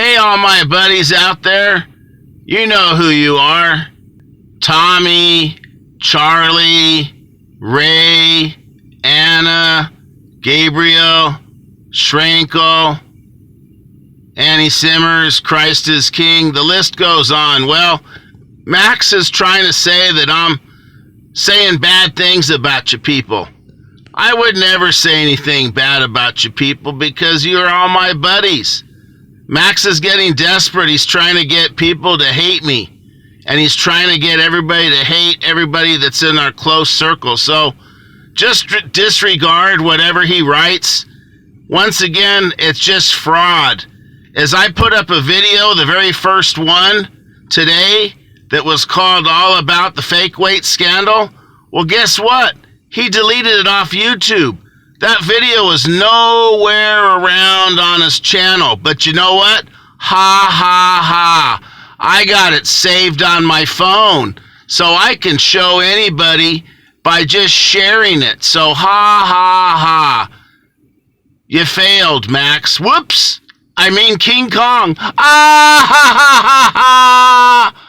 Hey, all my buddies out there. You know who you are. Tommy, Charlie, Ray, Anna, Gabriel, Schrankel, Annie Simmers, Christ is King. The list goes on. Well, Max is trying to say that I'm saying bad things about you people. I would never say anything bad about you people because you're all my buddies. Max is getting desperate. He's trying to get people to hate me. And he's trying to get everybody to hate everybody that's in our close circle. So just disregard whatever he writes. Once again, it's just fraud. As I put up a video, the very first one today, that was called All About the Fake Weight Scandal, well, guess what? He deleted it off YouTube. That video is nowhere around on his channel. But you know what? Ha, ha, ha. I got it saved on my phone. So I can show anybody by just sharing it. So ha, ha, ha. You failed, Max. Whoops. I mean King Kong. Ah, ha, ha, ha, ha.